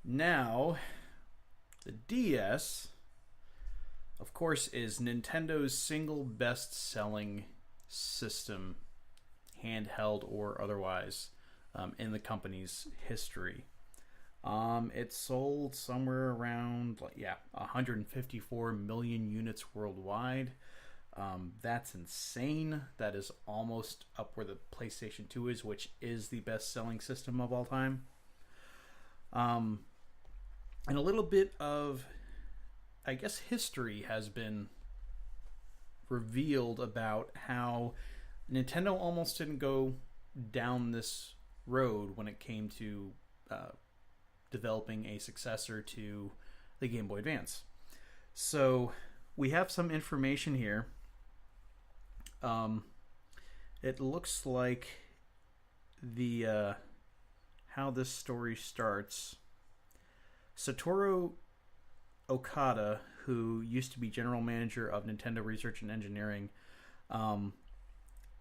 Now, the DS, of course, is Nintendo's single best-selling system, handheld or otherwise, in the company's history. It sold somewhere around 154 million units worldwide. That's insane. That is almost up where the PlayStation 2 is, which is the best-selling system of all time. Um, and a little bit of, I guess, history has been revealed about how Nintendo almost didn't go down this road when it came to developing a successor to the Game Boy Advance. So we have some information here. It looks like the how this story starts. Satoru Okada, who used to be general manager of Nintendo Research and Engineering,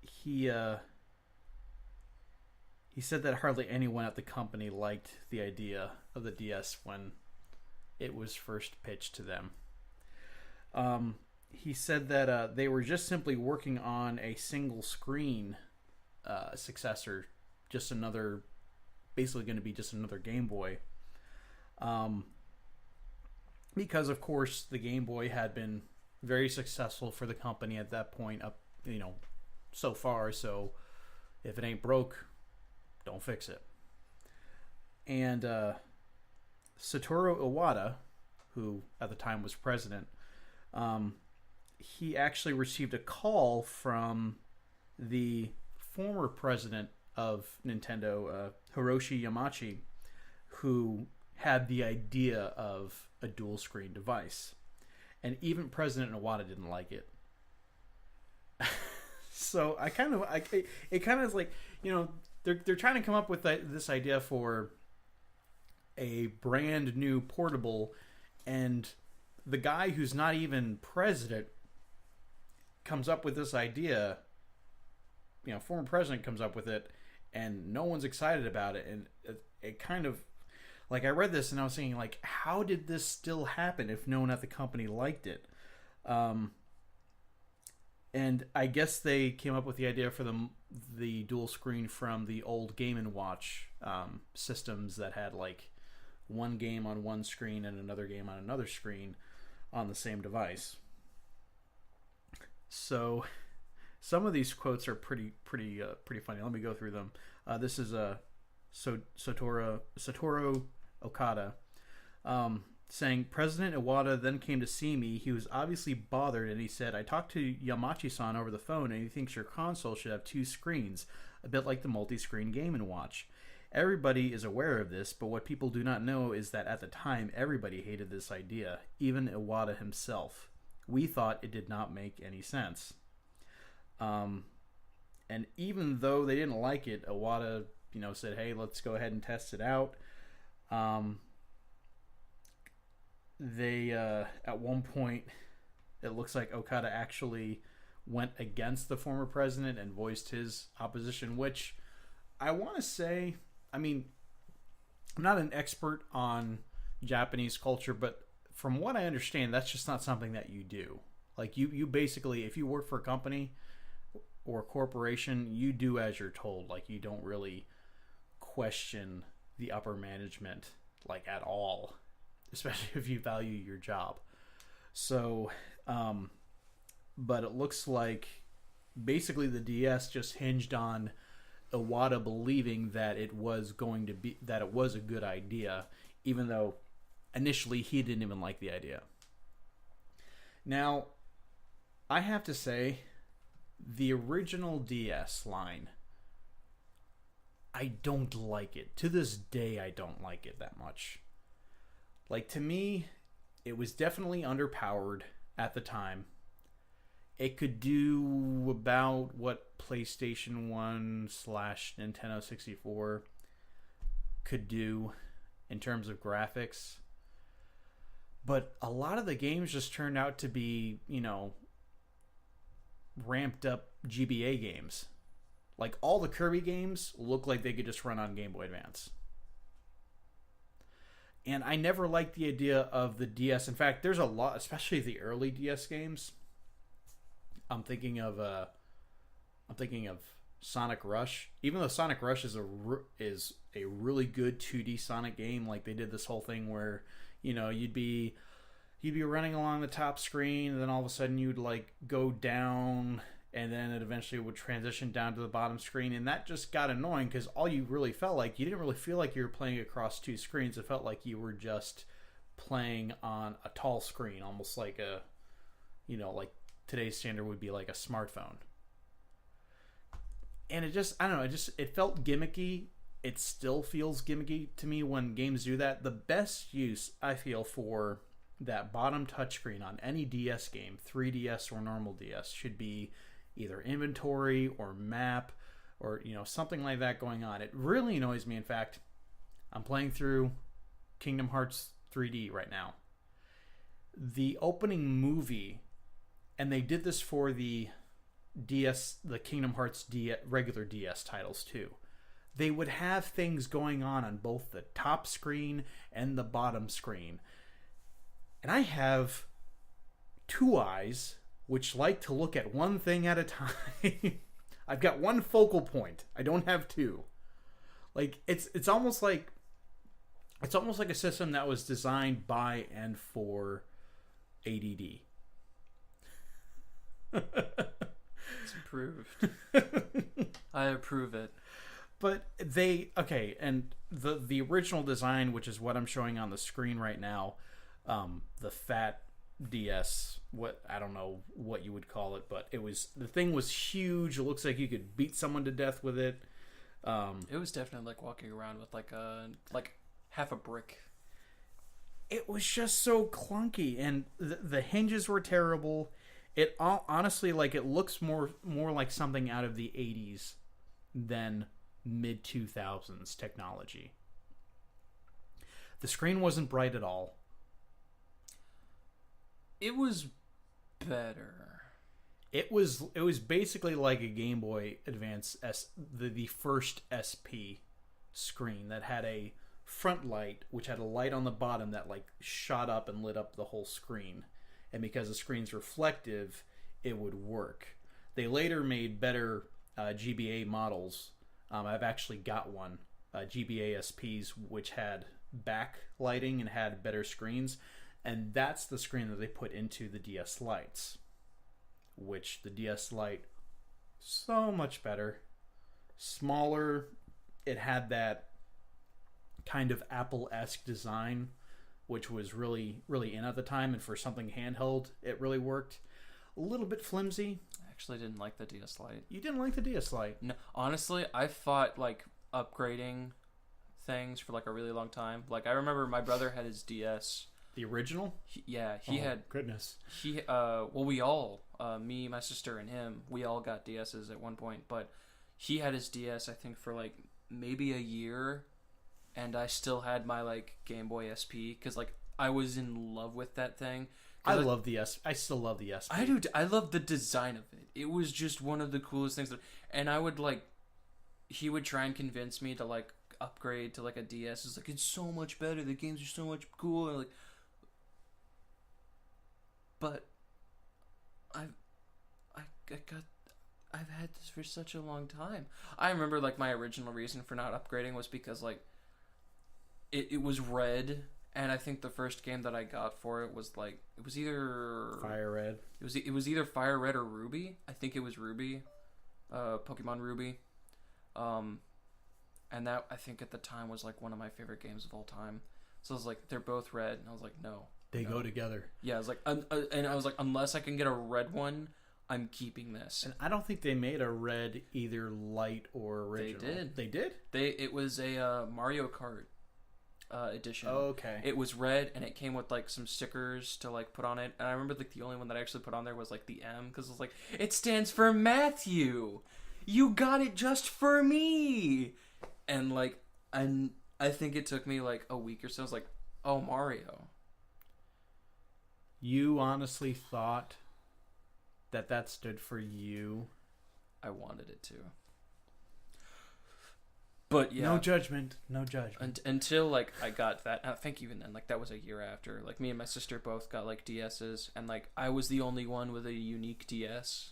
he said that hardly anyone at the company liked the idea of the DS when it was first pitched to them. He said that they were just simply working on a single screen successor, basically going to be just another Game Boy. Because of course the Game Boy had been very successful for the company at that point up, so far. So if it ain't broke, don't fix it. And Satoru Iwata, who at the time was president, he actually received a call from the former president of Nintendo, Hiroshi Yamauchi, who had the idea of a dual screen device. And even President Iwata didn't like it. So it kind of is like, they're trying to come up with this idea for a brand new portable, and the guy who's not even president comes up with this idea. Former president comes up with it, and no one's excited about it. And it kind of, like, I read this and I was thinking, like, how did this still happen if no one at the company liked it? And I guess they came up with the idea for the dual screen from the old Game & Watch systems that had, like, one game on one screen and another game on another screen on the same device. So some of these quotes are pretty funny. Let me go through them. This is Satoru Okada saying, President Iwata then came to see me. He was obviously bothered, and he said, I talked to Yamauchi-san over the phone, and he thinks your console should have two screens, a bit like the multi-screen Game & Watch. Everybody is aware of this, but what people do not know is that at the time, everybody hated this idea, even Iwata himself. We thought it did not make any sense. And even though they didn't like it, Iwata, said, hey, let's go ahead and test it out. They, at one point, it looks like Okada actually went against the former president and voiced his opposition, which I want to say, I'm not an expert on Japanese culture, but from what I understand, that's just not something that you do. Like, you basically, if you work for a company or a corporation, you do as you're told. Like, you don't really question the upper management, like, at all, especially if you value your job. So, but it looks like basically the DS just hinged on Iwata believing that it was a good idea, even though initially he didn't even like the idea. Now, I have to say, the original DS line, I don't like it. To this day, I don't like it that much. Like, to me, it was definitely underpowered at the time. It could do about what PlayStation 1 / Nintendo 64 could do in terms of graphics. But a lot of the games just turned out to be, ramped up GBA games. Like, all the Kirby games look like they could just run on Game Boy Advance. And I never liked the idea of the DS. In fact, there's a lot, especially the early DS games. I'm thinking of Sonic Rush. Even though Sonic Rush is a really good 2D Sonic game, like they did this whole thing where, you'd be running along the top screen, and then all of a sudden you'd like go down, and then it eventually would transition down to the bottom screen, and that just got annoying because all you really felt like, you didn't really feel like you were playing across two screens. It felt like you were just playing on a tall screen, almost like like today's standard would be like a smartphone. And it just, I don't know, it felt gimmicky. It still feels gimmicky to me when games do that. The best use, I feel, for that bottom touchscreen on any DS game, 3DS or normal DS, should be either inventory or map or something like that going on. It really annoys me. In fact, I'm playing through Kingdom Hearts 3D right now. The opening movie, and they did this for the Kingdom Hearts regular DS titles too. They would have things going on both the top screen and the bottom screen. And I have two eyes which like to look at one thing at a time. I've got one focal point. I don't have two. Like it's almost like a system that was designed by and for ADD. It's approved. I approve it. But and the original design, which is what I'm showing on the screen right now, the fat DS, I don't know what you would call it, but the thing was huge. It looks like you could beat someone to death with it. It was definitely like walking around with like half a brick. It was just so clunky, and the hinges were terrible. It honestly, like, it looks more like something out of the 80s than mid 2000s technology. The screen wasn't bright at all. It was better. It was basically like a Game Boy Advance the first SP screen that had a front light, which had a light on the bottom that like shot up and lit up the whole screen. And because the screen's reflective, it would work. They later made better GBA models. I've actually got one, GBA SPs, which had backlighting and had better screens. And that's the screen that they put into the DS Lites, which the DS Lite, so much better. Smaller. It had that kind of Apple-esque design, which was really, really in at the time, and for something handheld, it really worked. A little bit flimsy. I actually didn't like the DS Lite. You didn't like the DS Lite? No, honestly, I fought like upgrading things for like a really long time. Like I remember my brother had his DS. The original? He had. Goodness. We all, me, my sister, and him, we all got DSs at one point. But he had his DS, I think, for like maybe a year. And I still had my like Game Boy SP because like I was in love with that thing. I still love the SP. I do. I love the design of it. It was just one of the coolest things. And I would like, he would try and convince me to like upgrade to like a DS. It's like it's so much better. The games are so much cooler. And like, but I've had this for such a long time. I remember like my original reason for not upgrading was because like. It was red, and I think the first game that I got for it was like it was either Fire Red. It was either Fire Red or Ruby. I think it was Ruby, Pokemon Ruby, and that I think at the time was like one of my favorite games of all time. So I was like, they're both red, and I was like, no, they go together. Yeah, I was like, and I was like, unless I can get a red one, I'm keeping this. And I don't think they made a red either light or original. They did. It was a Mario Kart. Edition. Oh, okay. It was red, and it came with like some stickers to like put on it. And I remember like the only one that I actually put on there was like the M, because it was like it stands for Matthew. You got it just for me. And like, I think it took me like a week or so. I was like, oh, Mario. You honestly thought that stood for you? I wanted it to. But yeah, No judgment. No judgment. until like I got that. I think even then, like that was a year after. Like me and my sister both got like DSs, and like I was the only one with a unique DS.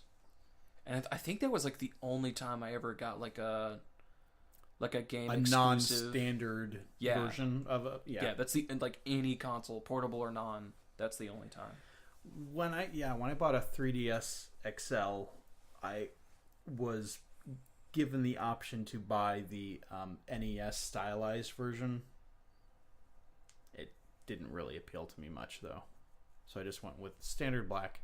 And I think that was like the only time I ever got like a game A exclusive non-standard version of a Yeah, that's the like any console, portable or non. That's the only time. When I bought a 3DS XL, I was given the option to buy the NES stylized version. It didn't really appeal to me much though, so I just went with standard black.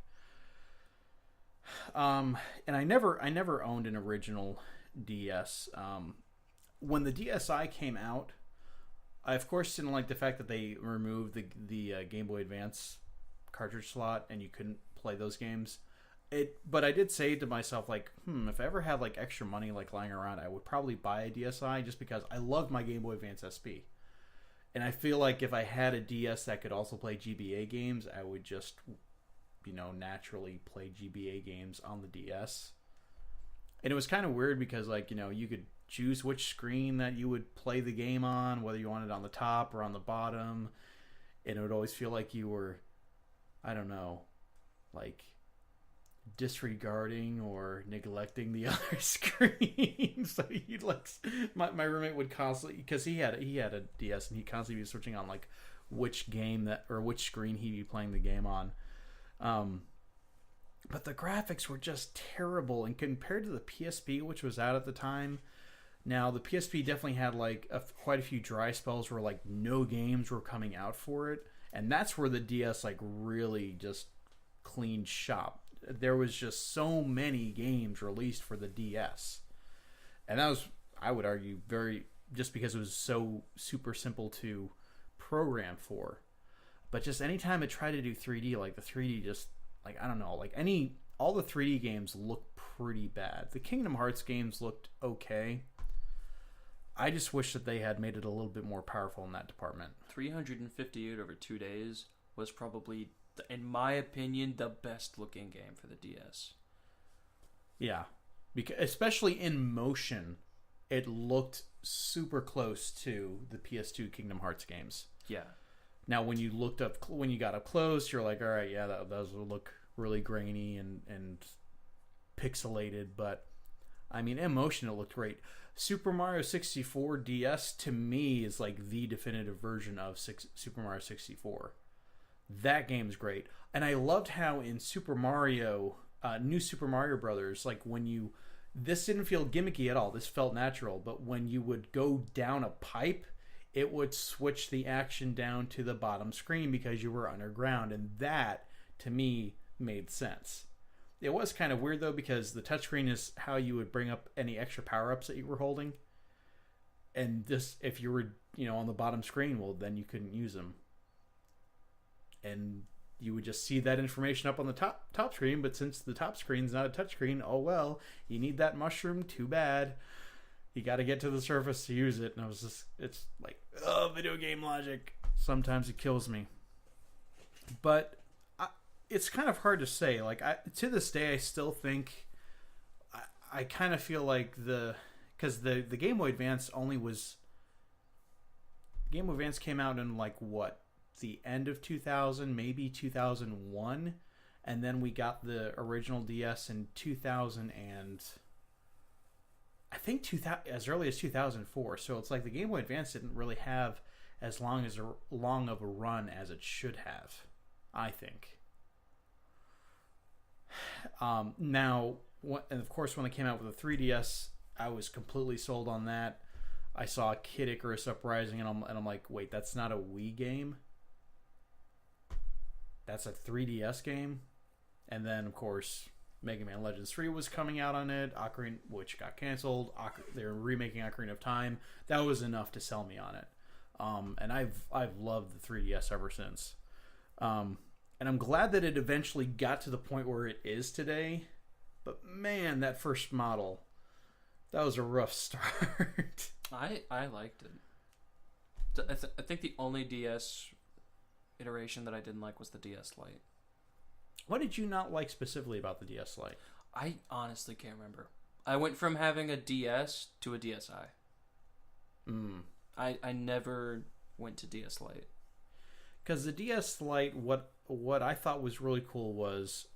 And I never owned an original DS. When the DSi came out, I of course didn't like the fact that they removed the Game Boy Advance cartridge slot and you couldn't play those games. But I did say to myself, like, if I ever had like extra money like lying around, I would probably buy a DSi just because I loved my Game Boy Advance SP. And I feel like if I had a DS that could also play GBA games, I would just, naturally play GBA games on the DS. And it was kind of weird because, like, you could choose which screen that you would play the game on, whether you wanted it on the top or on the bottom. And it would always feel like you were, I don't know, like disregarding or neglecting the other screen. So you'd like, my roommate would constantly, because he had a DS and he constantly be switching on like which game or which screen he'd be playing the game on. But the graphics were just terrible, and compared to the PSP, which was out at the time. Now the PSP definitely had like quite a few dry spells where like no games were coming out for it, and that's where the DS like really just cleaned shop. There was just so many games released for the DS, and that was, I would argue, just because it was so super simple to program for. But just anytime it tried to do 3D, like the 3D just, like, I don't know, like all the 3D games look pretty bad. The Kingdom Hearts games looked okay. I just wish that they had made it a little bit more powerful in that department. 358 over 2 days was probably, in my opinion, the best looking game for the DS. Yeah, because especially in motion, it looked super close to the PS2 Kingdom Hearts games. Yeah. Now, when you got up close, you're like, all right, yeah, those will look really grainy and pixelated. But I mean, in motion, it looked great. Super Mario 64 DS to me is like the definitive version of Super Mario 64. That game's great, and I loved how in Super Mario, New Super Mario Brothers, like this didn't feel gimmicky at all. This felt natural. But when you would go down a pipe, it would switch the action down to the bottom screen because you were underground, and that to me made sense. It was kind of weird though, because the touchscreen is how you would bring up any extra power-ups that you were holding, and this, if you were on the bottom screen, well, then you couldn't use them, and you would just see that information up on the top screen. But since the top screen's not a touchscreen, oh well, you need that mushroom, too bad. You got to get to the surface to use it. And I was just, it's like, video game logic. Sometimes it kills me. But it's kind of hard to say. Like, to this day, I still think, I kind of feel like because the Game Boy Advance Game Boy Advance came out in like what? The end of 2000, maybe 2001. And then we got the original DS in 2000 and I think as early as 2004. So it's like the Game Boy Advance didn't really have as long of a run as it should have, I think. Now, and of course, when they came out with the 3DS, I was completely sold on that. I saw Kid Icarus Uprising, and I'm like, wait, that's not a Wii game? That's a 3DS game? And then, of course, Mega Man Legends 3 was coming out on it, Ocarina, which got canceled. They're remaking Ocarina of Time. That was enough to sell me on it. And I've loved the 3DS ever since. And I'm glad that it eventually got to the point where it is today. But man, that first model, that was a rough start. I liked it. I think the only DS iteration that I didn't like was the DS Lite. What did you not like specifically about the DS Lite? I honestly can't remember. I went from having a DS to a DSi. Mm. I never went to DS Lite. Because the DS Lite, what I thought was really cool was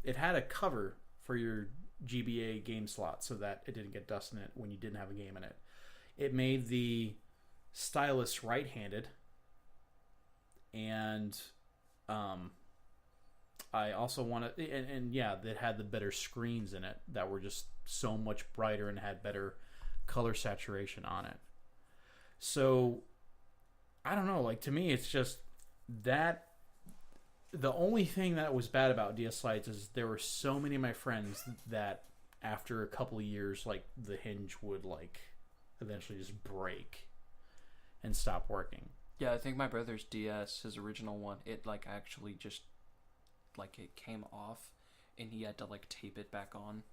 it had a cover for your GBA game slot so that it didn't get dust in it when you didn't have a game in it. It made the stylus right-handed, and I also wanted, and yeah, that had the better screens in it that were just so much brighter and had better color saturation on it. So I don't know, like to me, it's just that the only thing that was bad about DS Lites is there were so many of my friends that after a couple of years, like the hinge would like eventually just break and stop working. Yeah, I think my brother's DS, his original one, it like actually just like it came off and he had to like tape it back on.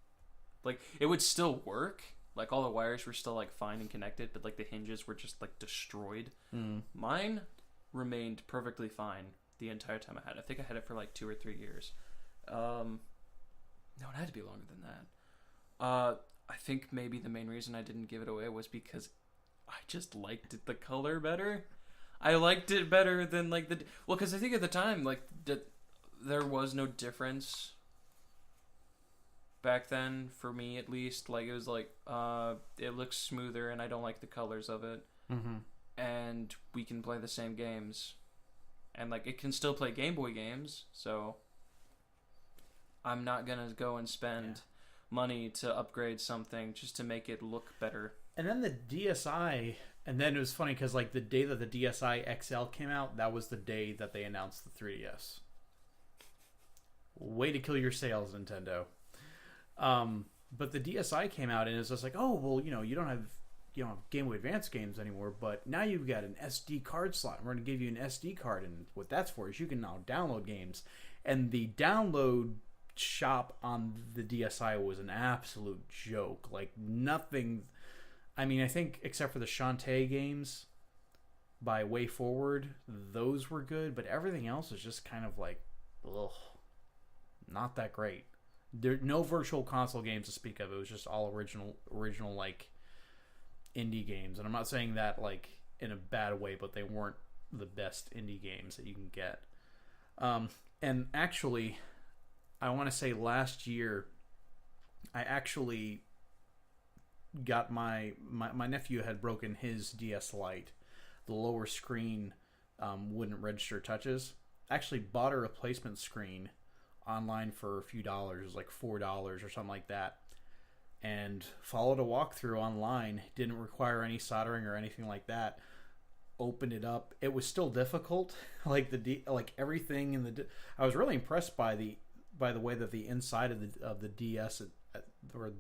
Like it would still work. Like all the wires were still like fine and connected, but like the hinges were just like destroyed. Mm. Mine remained perfectly fine the entire time I had it. I think I had it for like 2 or 3 years. No, it had to be longer than that. I think maybe the main reason I didn't give it away was because I just liked the color better. I liked it better than like because I think at the time like there was no difference back then for me at least. Like it was like it looks smoother and I don't like the colors of it. Mm-hmm. And we can play the same games, and like it can still play Game Boy games, so I'm not gonna go and spend money to upgrade something just to make it look better. And then the DSi, and then it was funny because like the day that the DSi XL came out, that was the day that they announced the 3DS. Way to kill your sales, Nintendo. But the DSi came out and it was just like, oh well, you don't have Game Boy Advance games anymore, but now you've got an SD card slot. We're going to give you an SD card, and what that's for is you can now download games. And the download shop on the DSi was an absolute joke. Like nothing. I mean, I think except for the Shantae games by Way Forward, those were good, but everything else was just kind of like, ugh, not that great. There no virtual console games to speak of. It was just all original like indie games, and I'm not saying that like in a bad way, but they weren't the best indie games that you can get. And actually, I want to say last year, I actually got my nephew had broken his DS Lite. The lower screen wouldn't register touches. I actually bought a replacement screen online for a few dollars. It was like $4 or something like that. And followed a walkthrough online. Didn't require any soldering or anything like that. Opened it up. It was still difficult. Like everything in the. I was really impressed by the way that the inside of the DS or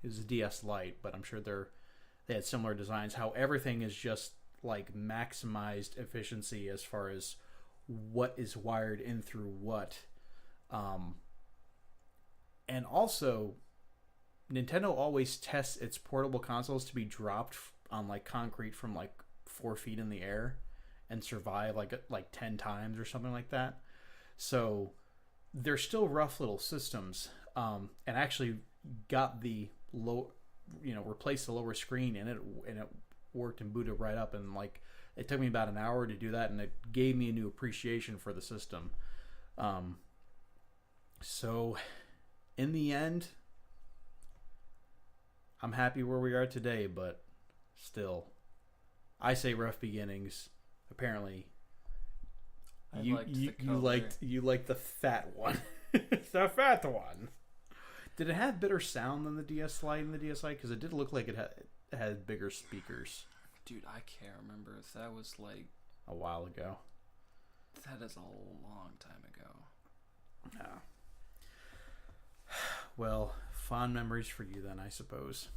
it was a DS Lite, but I'm sure they had similar designs. How everything is just like maximized efficiency as far as what is wired in through what, and also. Nintendo always tests its portable consoles to be dropped on like concrete from like 4 feet in the air and survive like 10 times or something like that. So they're still rough little systems. And actually got the replaced the lower screen and it worked and booted right up. And like it took me about an hour to do that, and it gave me a new appreciation for the system. So in the end, I'm happy where we are today, but still, I say rough beginnings. Apparently, you liked the fat one, the fat one. Did it have better sound than the DS Lite and the DSi? Because it did look like it had bigger speakers. Dude, I can't remember if that was like a while ago. That is a long time ago. Yeah. Well, fond memories for you then, I suppose.